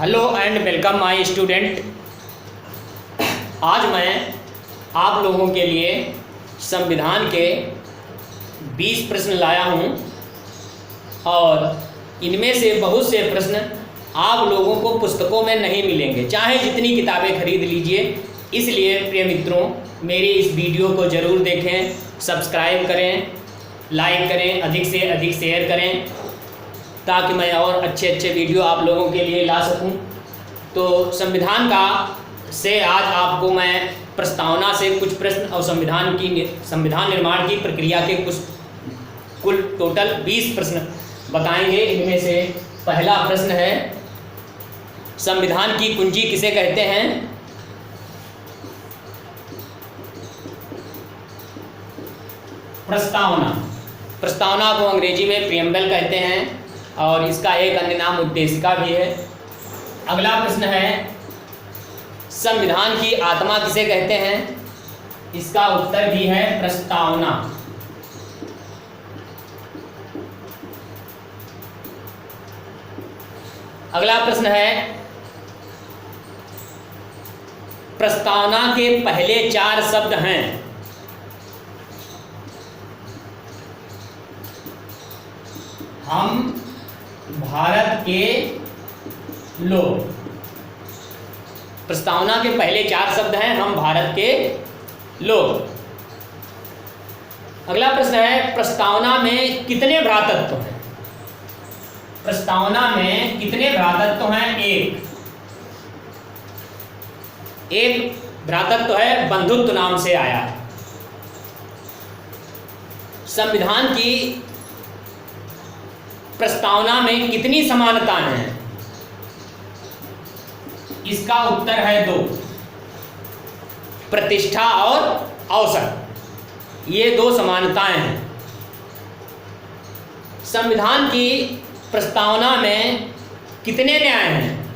Hello and welcome my student. आज मैं आप लोगों के लिए संविधान के 20 प्रश्न लाया हूं और इनमें से बहुत से प्रश्न आप लोगों को पुस्तकों में नहीं मिलेंगे, चाहे जितनी किताबें खरीद लीजिए। इसलिए प्रिय मित्रों, मेरी इस वीडियो को ज़रूर देखें, सब्सक्राइब करें, लाइक करें, अधिक से अधिक शेयर करें ताकि मैं और अच्छे वीडियो आप लोगों के लिए ला सकूं। तो संविधान का से आज आपको मैं प्रस्तावना से कुछ प्रश्न और संविधान निर्माण की प्रक्रिया के कुल टोटल 20 प्रश्न बताएंगे। इनमें से पहला प्रश्न है, संविधान की कुंजी किसे कहते हैं? प्रस्तावना। प्रस्तावना को अंग्रेजी में प्रीएम्बल कहते हैं और इसका एक अन्य नाम उद्देशिका भी है। अगला प्रश्न है, संविधान की आत्मा किसे कहते हैं? इसका उत्तर भी है प्रस्तावना। अगला प्रश्न है, प्रस्तावना के पहले 4 शब्द हैं। हम भारत के लोग। प्रस्तावना के पहले 4 शब्द हैं, हम भारत के लोग। अगला प्रश्न है, प्रस्तावना में कितने भ्रातृत्व हैं? प्रस्तावना में कितने भ्रातृत्व हैं? एक भ्रातृत्व है, बंधुत्व नाम से आया है। संविधान की प्रस्तावना में कितनी समानताएं हैं? इसका उत्तर है 2, प्रतिष्ठा और अवसर। ये 2 समानताएं हैं। संविधान की प्रस्तावना में कितने न्याय हैं?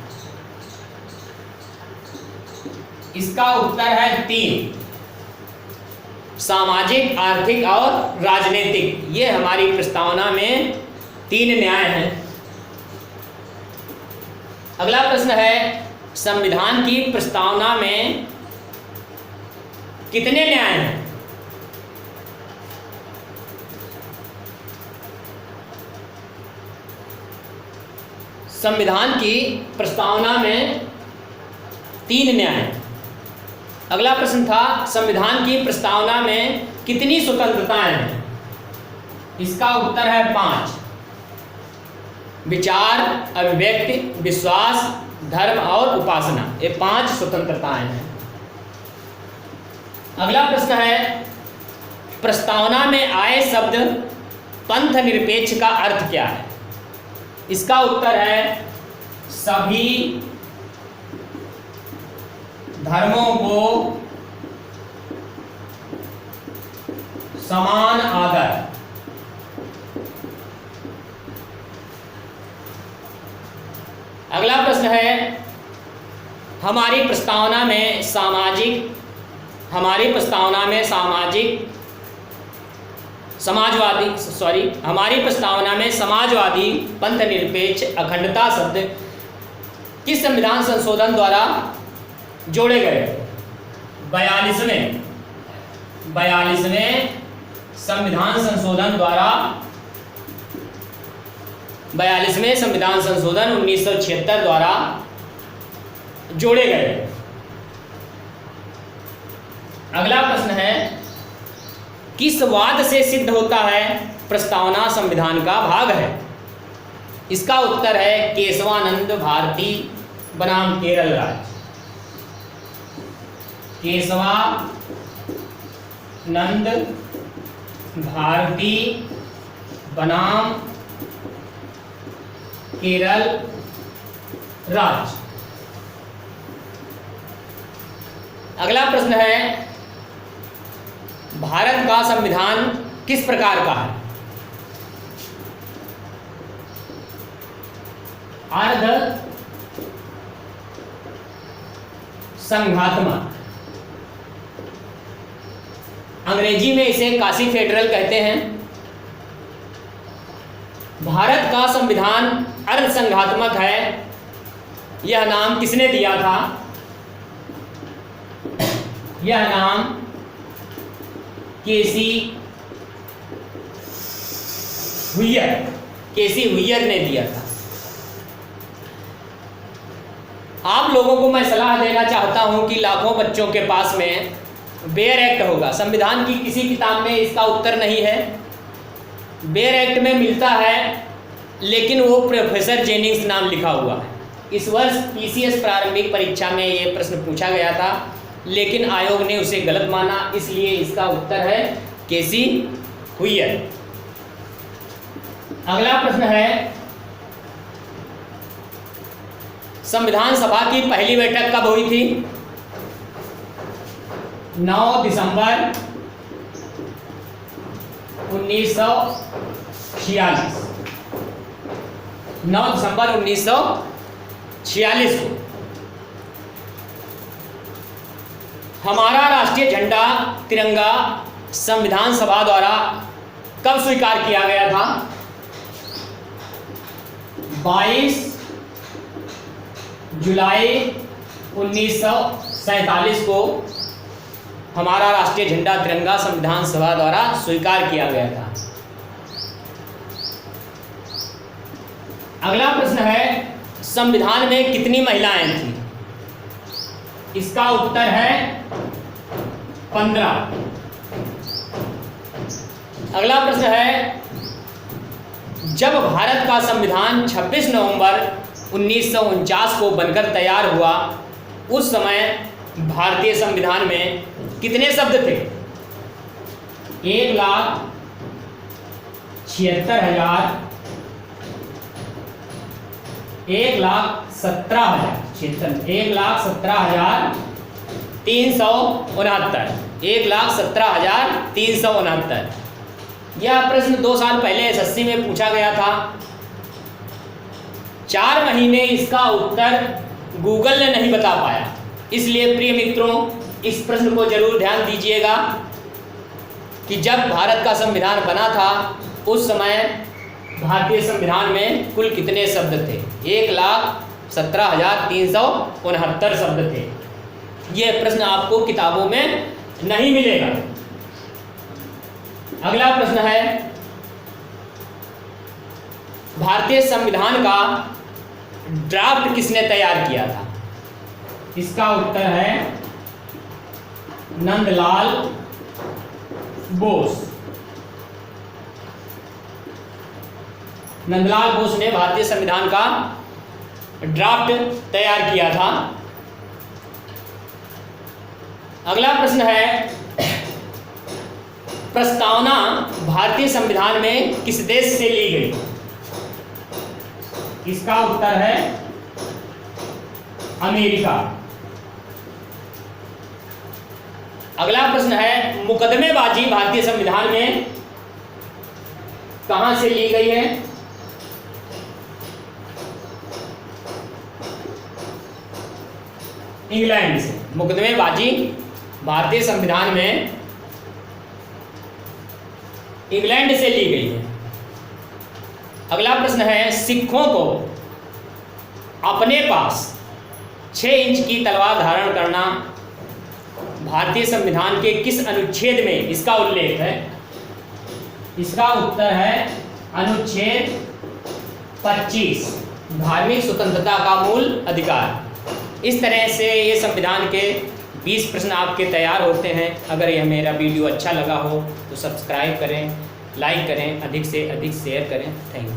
इसका उत्तर है 3, सामाजिक, आर्थिक और राजनीतिक। ये हमारी प्रस्तावना में 3 न्याय हैं। अगला प्रश्न है, संविधान की प्रस्तावना में कितने न्याय हैं? संविधान की प्रस्तावना में 3 न्याय। अगला प्रश्न था, संविधान की प्रस्तावना में कितनी स्वतंत्रताएं हैं? इसका उत्तर है 5, विचार, अभिव्यक्ति, विश्वास, धर्म और उपासना। ये 5 स्वतंत्रताएं हैं। अगला प्रश्न है, प्रस्तावना में आए शब्द पंथ निरपेक्ष का अर्थ क्या है? इसका उत्तर है सभी धर्मों को समान आदर। अगला प्रश्न है, हमारी प्रस्तावना में समाजवादी पंथ निरपेक्ष अखंडता शब्द किस संविधान संशोधन द्वारा जोड़े गए? 42वें संविधान संशोधन द्वारा 42वें संविधान संशोधन 1976 द्वारा जोड़े गए। अगला प्रश्न है, किस वाद से सिद्ध होता है प्रस्तावना संविधान का भाग है? इसका उत्तर है केशवानंद भारती बनाम केरल राज्य। केशवानंद भारती बनाम केरल राज्य। अगला प्रश्न है, भारत का संविधान किस प्रकार का है? अर्ध संघात्मक। अंग्रेजी में इसे काशी फेडरल कहते हैं। भारत का संविधान अर्ध संघात्मक है यह नाम किसने दिया था? यह नाम केसी हुइयर ने दिया था। आप लोगों को मैं सलाह देना चाहता हूं कि लाखों बच्चों के पास में बेयर एक्ट होगा, संविधान की किसी किताब में इसका उत्तर नहीं है। बेयर एक्ट में मिलता है लेकिन वो प्रोफेसर जेनिंग्स नाम लिखा हुआ है। इस वर्ष पीसीएस प्रारंभिक परीक्षा में ये प्रश्न पूछा गया था लेकिन आयोग ने उसे गलत माना, इसलिए इसका उत्तर है केसी हुइयर। अगला प्रश्न है, संविधान सभा की पहली बैठक कब हुई थी? 9 दिसंबर 1946। 9 दिसंबर 1946 को। हमारा राष्ट्रीय झंडा तिरंगा संविधान सभा द्वारा कब स्वीकार किया गया था? 22 जुलाई 1947 को हमारा राष्ट्रीय झंडा तिरंगा संविधान सभा द्वारा स्वीकार किया गया था। अगला प्रश्न है, संविधान में कितनी महिलाएं थी? इसका उत्तर है 15। अगला प्रश्न है, जब भारत का संविधान 26 नवंबर 1949 को बनकर तैयार हुआ उस समय भारतीय संविधान में कितने शब्द थे? 1,17,369। यह प्रश्न 2 साल पहले एसएससी में पूछा गया था। 4 महीने इसका उत्तर गूगल ने नहीं बता पाया, इसलिए प्रिय मित्रों इस प्रश्न को जरूर ध्यान दीजिएगा कि जब भारत का संविधान बना था उस समय भारतीय संविधान में कुल कितने शब्द थे? 1,17,369 शब्द थे। यह प्रश्न आपको किताबों में नहीं मिलेगा। अगला प्रश्न है, भारतीय संविधान का ड्राफ्ट किसने तैयार किया था? इसका उत्तर है नंदलाल बोस। नंदलाल बोस ने भारतीय संविधान का ड्राफ्ट तैयार किया था। अगला प्रश्न है, प्रस्तावना भारतीय संविधान में किस देश से ली गई? इसका उत्तर है अमेरिका। अगला प्रश्न है, मुकदमेबाजी भारतीय संविधान में कहां से ली गई है? इंग्लैंड से। मुकदमेबाजी भारतीय संविधान में इंग्लैंड से ली गई है। अगला प्रश्न है, सिखों को अपने पास 6 इंच की तलवार धारण करना भारतीय संविधान के किस अनुच्छेद में इसका उल्लेख है? इसका उत्तर है अनुच्छेद 25, धार्मिक स्वतंत्रता का मूल अधिकार। इस तरह से ये संविधान के 20 प्रश्न आपके तैयार होते हैं। अगर यह मेरा वीडियो अच्छा लगा हो तो सब्सक्राइब करें, लाइक करें, अधिक से अधिक शेयर करें। Thank you.